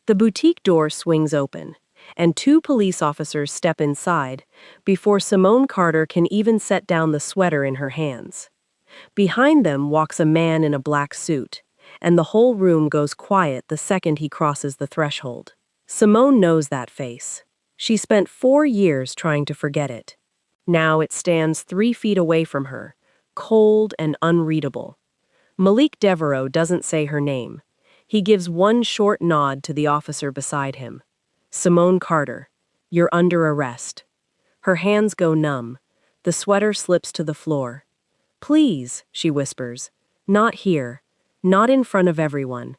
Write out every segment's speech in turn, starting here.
The boutique door swings open, and two police officers step inside before Simone Carter can even set down the sweater in her hands. Behind them walks a man in a black suit, and the whole room goes quiet the second he crosses the threshold. Simone knows that face. She spent 4 years trying to forget it. Now it stands 3 feet away from her, cold and unreadable. Malik Devereaux doesn't say her name. He gives one short nod to the officer beside him. Simone Carter, you're under arrest. Her hands go numb. The sweater slips to the floor. Please, she whispers, not here, not in front of everyone.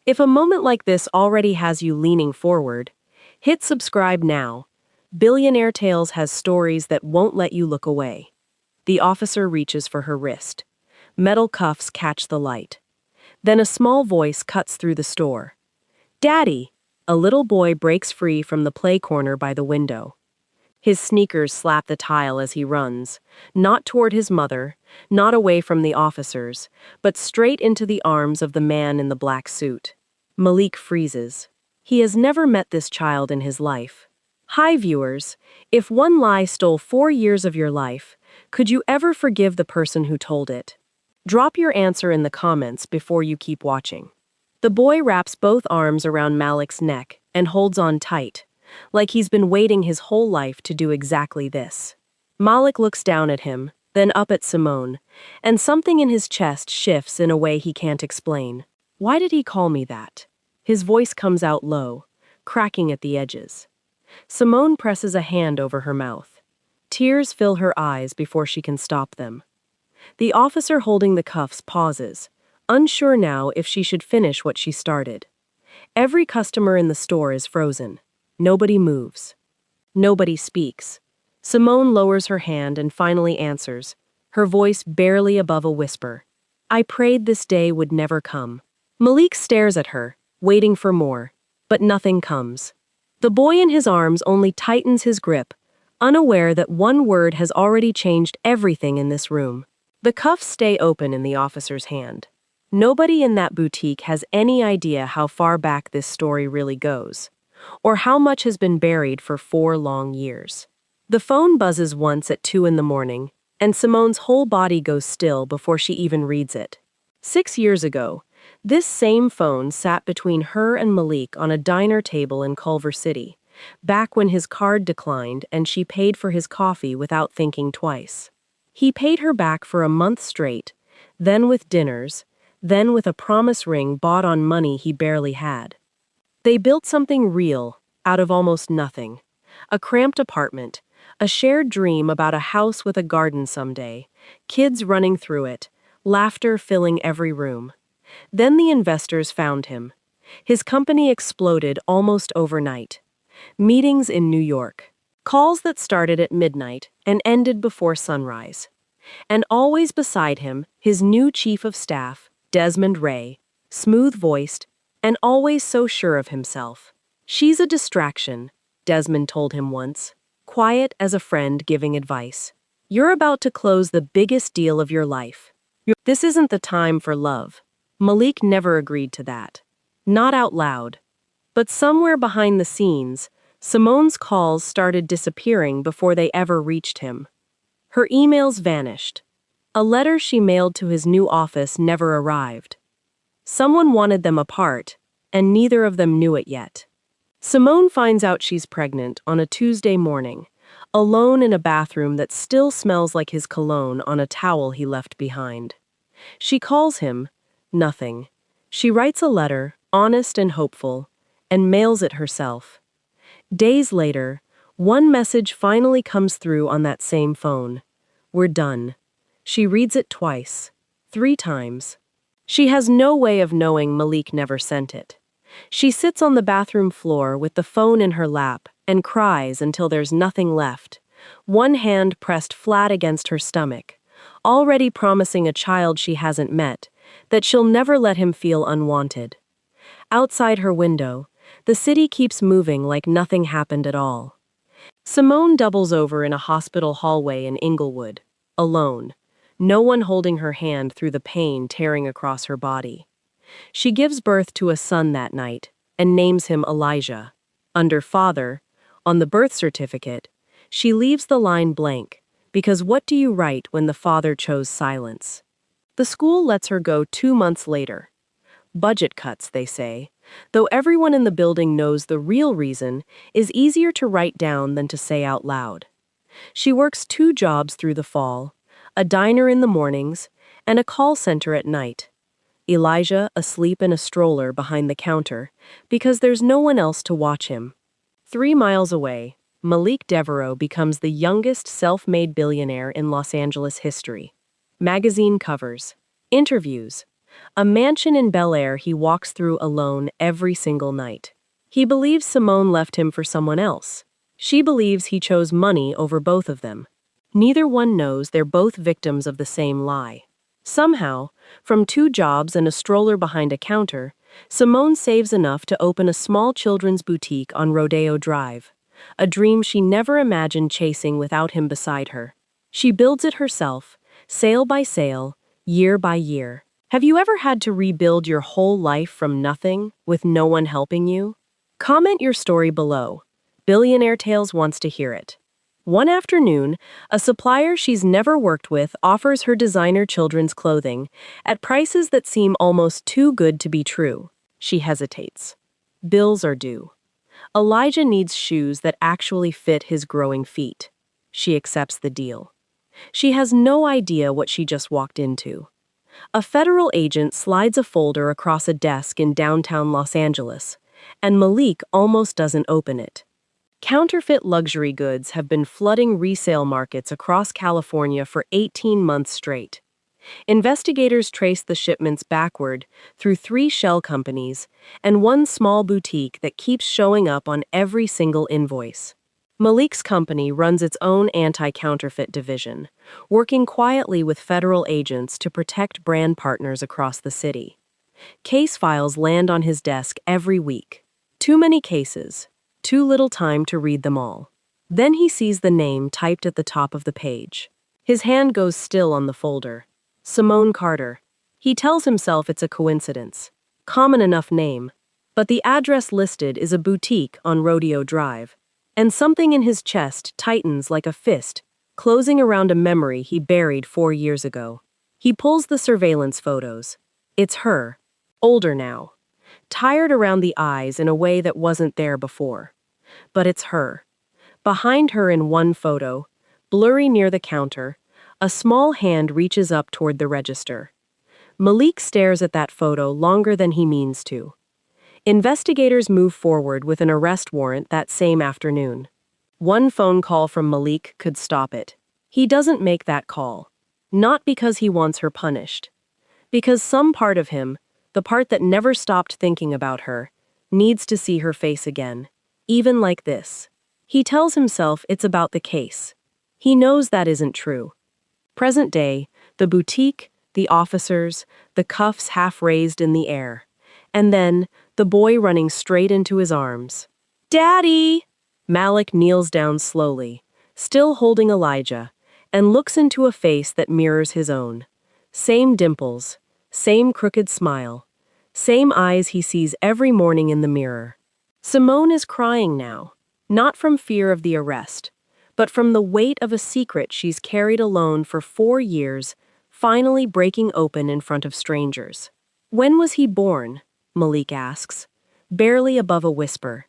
If a moment like this already has you leaning forward, hit subscribe now. Billionairtales has stories that won't let you look away. The officer reaches for her wrist. Metal cuffs catch the light. Then a small voice cuts through the store. Daddy! A little boy breaks free from the play corner by the window. His sneakers slap the tile as he runs, not toward his mother, not away from the officers, but straight into the arms of the man in the black suit. Malik freezes. He has never met this child in his life. Hi viewers, if one lie stole 4 years of your life, could you ever forgive the person who told it? Drop your answer in the comments before you keep watching. The boy wraps both arms around Malik's neck and holds on tight, like he's been waiting his whole life to do exactly this. Malik looks down at him, then up at Simone, and something in his chest shifts in a way he can't explain. Why did he call me that? His voice comes out low, cracking at the edges. Simone presses a hand over her mouth. Tears fill her eyes before she can stop them. The officer holding the cuffs pauses, unsure now if she should finish what she started. Every customer in the store is frozen. Nobody moves. Nobody speaks. Simone lowers her hand and finally answers, her voice barely above a whisper. I prayed this day would never come. Malik stares at her, waiting for more, but nothing comes. The boy in his arms only tightens his grip, unaware that one word has already changed everything in this room. The cuffs stay open in the officer's hand. Nobody in that boutique has any idea how far back this story really goes, or how much has been buried for 4 long years. The phone buzzes once at 2 in the morning, and Simone's whole body goes still before she even reads it. 6 years ago, this same phone sat between her and Malik on a diner table in Culver City, back when his card declined and she paid for his coffee without thinking twice. He paid her back for a month straight, then with dinners, then with a promise ring bought on money he barely had. They built something real out of almost nothing. A cramped apartment, a shared dream about a house with a garden someday, kids running through it, laughter filling every room. Then the investors found him. His company exploded almost overnight. Meetings in New York. Calls that started at midnight and ended before sunrise. And always beside him, his new chief of staff, Desmond Ray, smooth-voiced, and always so sure of himself. She's a distraction, Desmond told him once, quiet as a friend giving advice. You're about to close the biggest deal of your life. This isn't the time for love. Malik never agreed to that. Not out loud. But somewhere behind the scenes, Simone's calls started disappearing before they ever reached him. Her emails vanished. A letter she mailed to his new office never arrived. Someone wanted them apart, and neither of them knew it yet. Simone finds out she's pregnant on a Tuesday morning, alone in a bathroom that still smells like his cologne on a towel he left behind. She calls him, nothing. She writes a letter, honest and hopeful, and mails it herself. Days later, one message finally comes through on that same phone. We're done. She reads it twice, 3 times. She has no way of knowing Malik never sent it. She sits on the bathroom floor with the phone in her lap and cries until there's nothing left, one hand pressed flat against her stomach, already promising a child she hasn't met, that she'll never let him feel unwanted. Outside her window, the city keeps moving like nothing happened at all. Simone doubles over in a hospital hallway in Inglewood, alone, no one holding her hand through the pain tearing across her body. She gives birth to a son that night, and names him Elijah. Under father, on the birth certificate, she leaves the line blank, because what do you write when the father chose silence? The school lets her go 2 months later. Budget cuts, they say, though everyone in the building knows the real reason is easier to write down than to say out loud. She works 2 jobs through the fall, a diner in the mornings, and a call center at night. Elijah asleep in a stroller behind the counter, because there's no one else to watch him. 3 miles away, Malik Devereaux becomes the youngest self-made billionaire in Los Angeles history. Magazine covers, interviews, a mansion in Bel Air he walks through alone every single night. He believes Simone left him for someone else. She believes he chose money over both of them. Neither one knows they're both victims of the same lie. Somehow, from 2 jobs and a stroller behind a counter, Simone saves enough to open a small children's boutique on Rodeo Drive, a dream she never imagined chasing without him beside her. She builds it herself, sale by sale, year by year. Have you ever had to rebuild your whole life from nothing, with no one helping you? Comment your story below. Billionairtales wants to hear it. One afternoon, a supplier she's never worked with offers her designer children's clothing at prices that seem almost too good to be true. She hesitates. Bills are due. Elijah needs shoes that actually fit his growing feet. She accepts the deal. She has no idea what she just walked into. A federal agent slides a folder across a desk in downtown Los Angeles, and Malik almost doesn't open it. Counterfeit luxury goods have been flooding resale markets across California for 18 months straight. Investigators trace the shipments backward through 3 shell companies and one small boutique that keeps showing up on every single invoice. Malik's company runs its own anti-counterfeit division, working quietly with federal agents to protect brand partners across the city. Case files land on his desk every week. Too many cases. Too little time to read them all. Then he sees the name typed at the top of the page. His hand goes still on the folder. Simone Carter. He tells himself it's a coincidence. Common enough name. But the address listed is a boutique on Rodeo Drive. And something in his chest tightens like a fist, closing around a memory he buried 4 years ago. He pulls the surveillance photos. It's her. Older now. Tired around the eyes in a way that wasn't there before. But it's her. Behind her in one photo, blurry near the counter, a small hand reaches up toward the register. Malik stares at that photo longer than he means to. Investigators move forward with an arrest warrant that same afternoon. One phone call from Malik could stop it. He doesn't make that call. Not because he wants her punished. Because some part of him, the part that never stopped thinking about her, needs to see her face again, even like this. He tells himself it's about the case. He knows that isn't true. Present day, the boutique, the officers, the cuffs half raised in the air. And then, the boy running straight into his arms. "Daddy!" Malik kneels down slowly, still holding Elijah, and looks into a face that mirrors his own. Same dimples, same crooked smile, same eyes he sees every morning in the mirror. Simone is crying now, not from fear of the arrest, but from the weight of a secret she's carried alone for 4 years, finally breaking open in front of strangers. "When was he born?" Malik asks, barely above a whisper.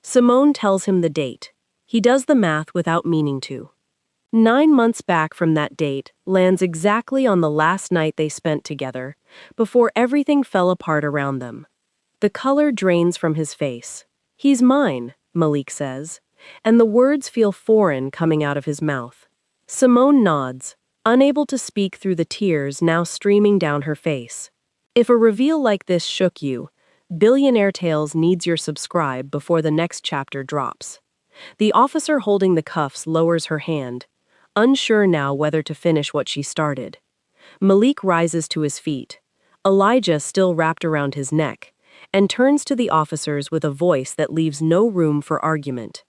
Simone tells him the date. He does the math without meaning to. 9 months back from that date lands exactly on the last night they spent together, before everything fell apart around them. The color drains from his face. "He's mine," Malik says, and the words feel foreign coming out of his mouth. Simone nods, unable to speak through the tears now streaming down her face. If a reveal like this shook you, Billionairtales needs your subscribe before the next chapter drops. The officer holding the cuffs lowers her hand, unsure now whether to finish what she started. Malik rises to his feet, Elijah still wrapped around his neck, and turns to the officers with a voice that leaves no room for argument.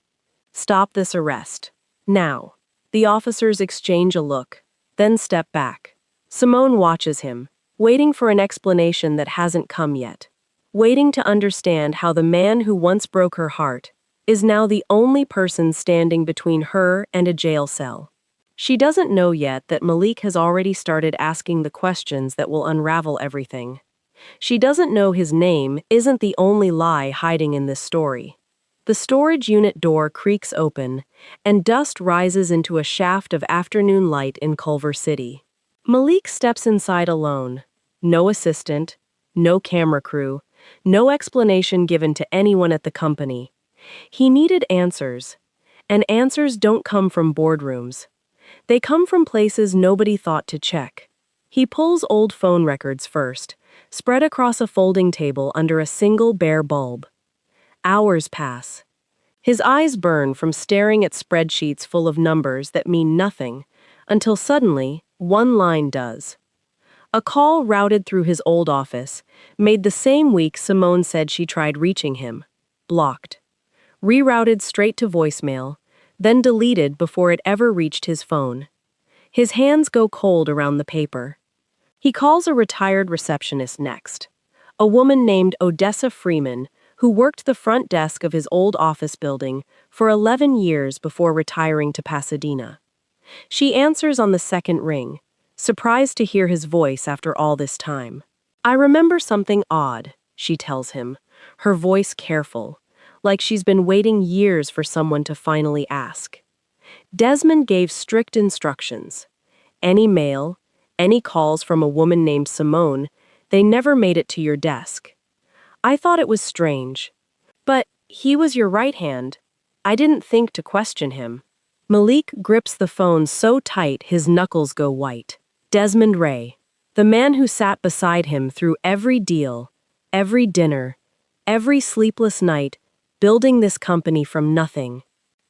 "Stop this arrest. Now." The officers exchange a look, then step back. Simone watches him, waiting for an explanation that hasn't come yet. waiting to understand how the man who once broke her heart is now the only person standing between her and a jail cell. She doesn't know yet that Malik has already started asking the questions that will unravel everything. She doesn't know his name isn't the only lie hiding in this story. The storage unit door creaks open, and dust rises into a shaft of afternoon light in Culver City. Malik steps inside alone. No assistant, no camera crew, no explanation given to anyone at the company. He needed answers, and answers don't come from boardrooms. They come from places nobody thought to check. He pulls old phone records first, spread across a folding table under a single bare bulb. Hours pass. His eyes burn from staring at spreadsheets full of numbers that mean nothing, until suddenly, one line does. A call routed through his old office, made the same week Simone said she tried reaching him. Blocked. Rerouted straight to voicemail, then deleted before it ever reached his phone. His hands go cold around the paper. He calls a retired receptionist next. A woman named Odessa Freeman, who worked the front desk of his old office building for 11 years before retiring to Pasadena. She answers on the second ring, surprised to hear his voice after all this time. "I remember something odd," she tells him, her voice careful, like she's been waiting years for someone to finally ask. Desmond gave strict instructions. Any mail, any calls from a woman named Simone, they never made it to your desk. I thought it was strange. But he was your right hand. I didn't think to question him. Malik grips the phone so tight his knuckles go white. Desmond Ray, the man who sat beside him through every deal, every dinner, every sleepless night, building this company from nothing.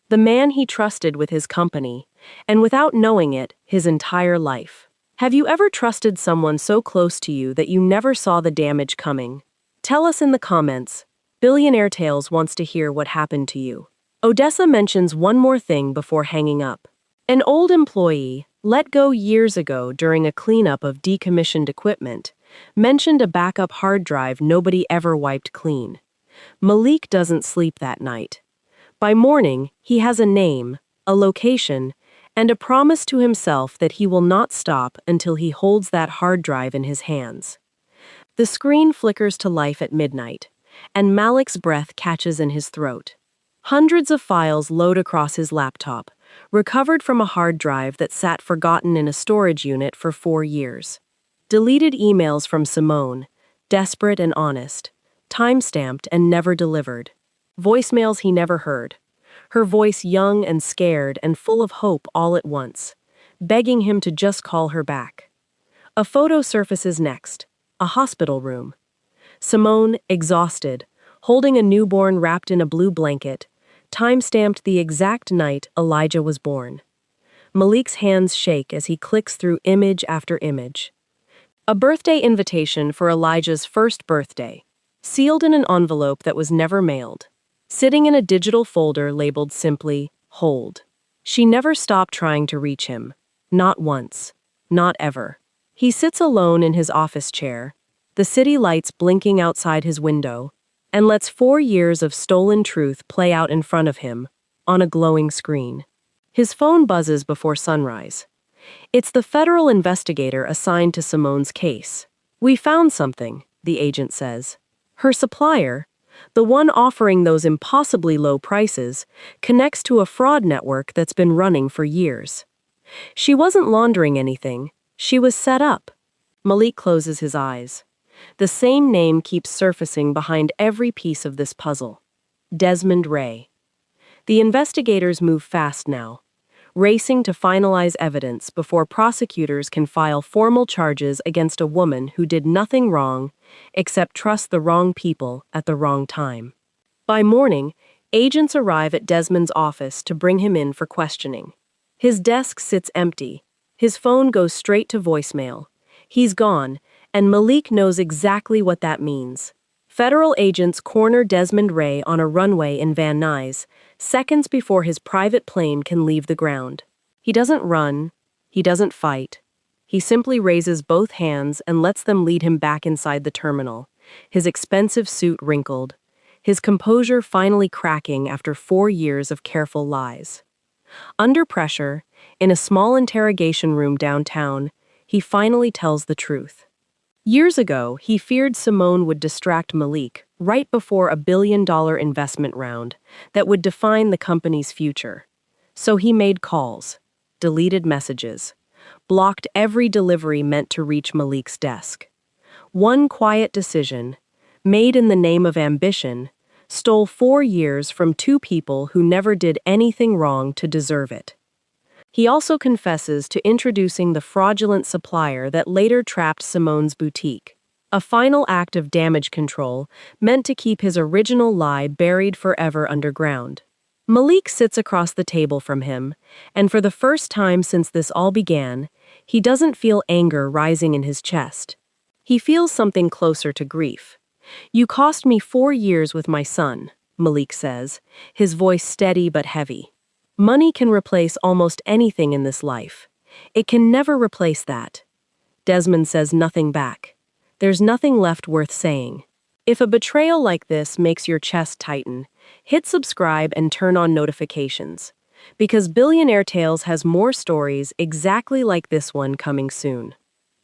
The man he trusted with his company, and without knowing it, his entire life. Have you ever trusted someone so close to you that you never saw the damage coming? Tell us in the comments. Billionairtales wants to hear what happened to you. Odessa mentions one more thing before hanging up. An old employee, let go years ago during a cleanup of decommissioned equipment, mentioned a backup hard drive nobody ever wiped clean. Malik doesn't sleep that night. By morning, he has a name, a location, and a promise to himself that he will not stop until he holds that hard drive in his hands. The screen flickers to life at midnight, and Malik's breath catches in his throat. Hundreds of files load across his laptop, recovered from a hard drive that sat forgotten in a storage unit for 4 years. Deleted emails from Simone, desperate and honest, time-stamped and never delivered. Voicemails he never heard. Her voice young and scared and full of hope all at once, begging him to just call her back. A photo surfaces next, a hospital room. Simone, exhausted, holding a newborn wrapped in a blue blanket, time-stamped the exact night Elijah was born. Malik's hands shake as he clicks through image after image. A birthday invitation for Elijah's first birthday, sealed in an envelope that was never mailed, sitting in a digital folder labeled simply, "Hold." She never stopped trying to reach him. Not once. Not ever. He sits alone in his office chair, the city lights blinking outside his window, and lets 4 years of stolen truth play out in front of him, on a glowing screen. His phone buzzes before sunrise. It's the federal investigator assigned to Simone's case. "We found something," the agent says. Her supplier, the one offering those impossibly low prices, connects to a fraud network that's been running for years. She wasn't laundering anything. She was set up. Malik closes his eyes. The same name keeps surfacing behind every piece of this puzzle. Desmond Ray. The investigators move fast now, racing to finalize evidence before prosecutors can file formal charges against a woman who did nothing wrong except trust the wrong people at the wrong time. By morning, agents arrive at Desmond's office to bring him in for questioning. His desk sits empty. His phone goes straight to voicemail. He's gone, and Malik knows exactly what that means. Federal agents corner Desmond Ray on a runway in Van Nuys, seconds before his private plane can leave the ground. He doesn't run. He doesn't fight. He simply raises both hands and lets them lead him back inside the terminal, his expensive suit wrinkled, his composure finally cracking after 4 years of careful lies. Under pressure, in a small interrogation room downtown, he finally tells the truth. Years ago, he feared Simone would distract Malik right before a billion-dollar investment round that would define the company's future. So he made calls, deleted messages, blocked every delivery meant to reach Malik's desk. One quiet decision, made in the name of ambition, stole 4 years from two people who never did anything wrong to deserve it. He also confesses to introducing the fraudulent supplier that later trapped Simone's boutique, a final act of damage control meant to keep his original lie buried forever underground. Malik sits across the table from him, and for the first time since this all began, he doesn't feel anger rising in his chest. He feels something closer to grief. "You cost me 4 years with my son," Malik says, his voice steady but heavy. "Money can replace almost anything in this life. It can never replace that." Desmond says nothing back. There's nothing left worth saying. If a betrayal like this makes your chest tighten, hit subscribe and turn on notifications, because Billionairtales has more stories exactly like this one coming soon.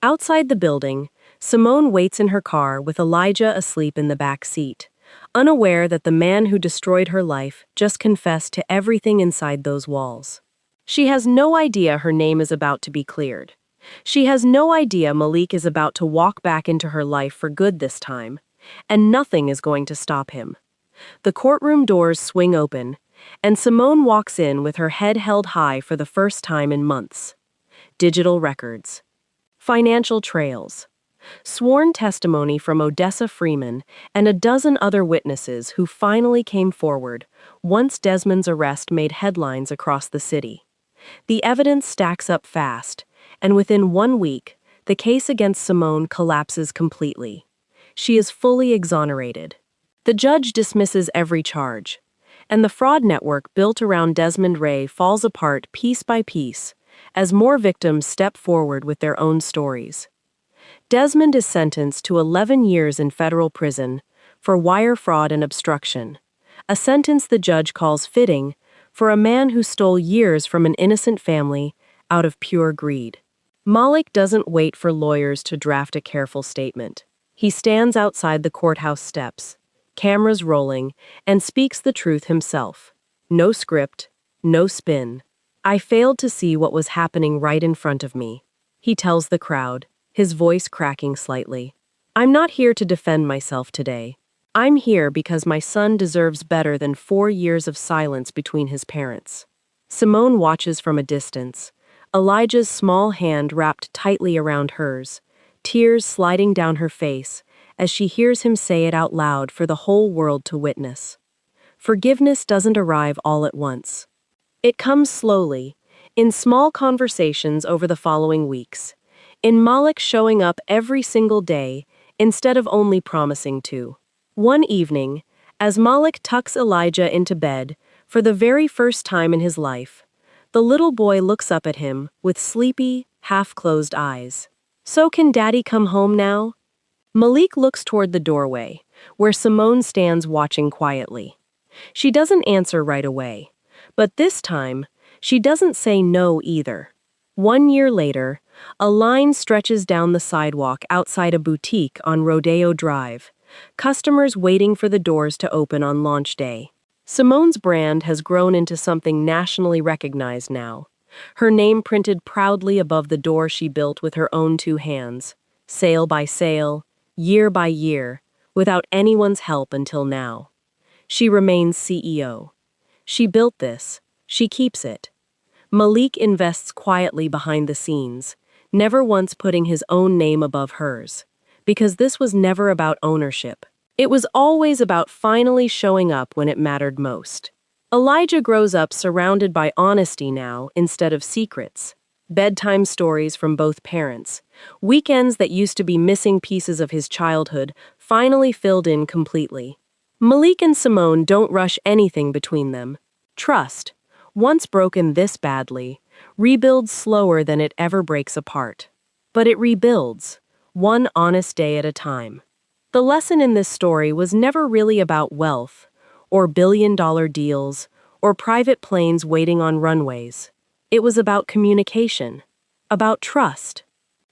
Outside the building, Simone waits in her car with Elijah asleep in the back seat, unaware that the man who destroyed her life just confessed to everything inside those walls. She has no idea her name is about to be cleared. She has no idea Malik is about to walk back into her life for good this time, and nothing is going to stop him. The courtroom doors swing open, and Simone walks in with her head held high for the first time in months. Digital records, financial trails, sworn testimony from Odessa Freeman and a dozen other witnesses who finally came forward once Desmond's arrest made headlines across the city. The evidence stacks up fast, and within 1 week, the case against Simone collapses completely. She is fully exonerated. The judge dismisses every charge, and the fraud network built around Desmond Ray falls apart piece by piece as more victims step forward with their own stories. Desmond is sentenced to 11 years in federal prison for wire fraud and obstruction, a sentence the judge calls fitting for a man who stole years from an innocent family out of pure greed. Malik doesn't wait for lawyers to draft a careful statement. He stands outside the courthouse steps, cameras rolling, and speaks the truth himself. No script, no spin. "I failed to see what was happening right in front of me," he tells the crowd, his voice cracking slightly. "I'm not here to defend myself today. I'm here because my son deserves better than 4 years of silence between his parents." Simone watches from a distance, Elijah's small hand wrapped tightly around hers, tears sliding down her face as she hears him say it out loud for the whole world to witness. Forgiveness doesn't arrive all at once. It comes slowly, in small conversations over the following weeks, in Malik showing up every single day instead of only promising to. One evening, as Malik tucks Elijah into bed for the very first time in his life, the little boy looks up at him with sleepy, half-closed eyes. "So can Daddy come home now?" Malik looks toward the doorway, where Simone stands watching quietly. She doesn't answer right away, but this time, she doesn't say no either. 1 year later, a line stretches down the sidewalk outside a boutique on Rodeo Drive, customers waiting for the doors to open on launch day. Simone's brand has grown into something nationally recognized now, her name printed proudly above the door she built with her own 2 hands, sale by sale, year by year, without anyone's help until now. She remains CEO. She built this, she keeps it. Malik invests quietly behind the scenes, never once putting his own name above hers, because this was never about ownership. It was always about finally showing up when it mattered most. Elijah grows up surrounded by honesty now instead of secrets. Bedtime stories from both parents. Weekends that used to be missing pieces of his childhood finally filled in completely. Malik and Simone don't rush anything between them. Trust, once broken this badly, rebuilds slower than it ever breaks apart. But it rebuilds, one honest day at a time. The lesson in this story was never really about wealth, or billion-dollar deals, or private planes waiting on runways. It was about communication, about trust,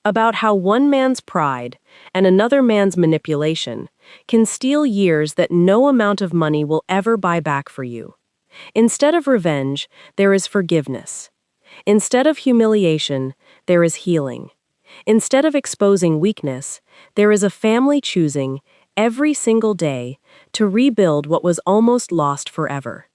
about how one man's pride and another man's manipulation can steal years that no amount of money will ever buy back for you. Instead of revenge, there is forgiveness. Instead of humiliation, there is healing. Instead of exposing weakness, there is a family choosing, every single day, to rebuild what was almost lost forever.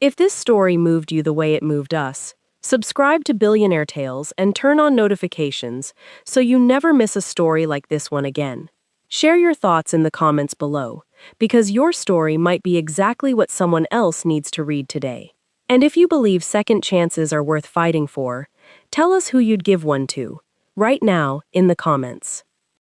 If this story moved you the way it moved us, subscribe to Billionaire Tales and turn on notifications so you never miss a story like this one again. Share your thoughts in the comments below, because your story might be exactly what someone else needs to read today. And if you believe second chances are worth fighting for, tell us who you'd give one to, right now in the comments.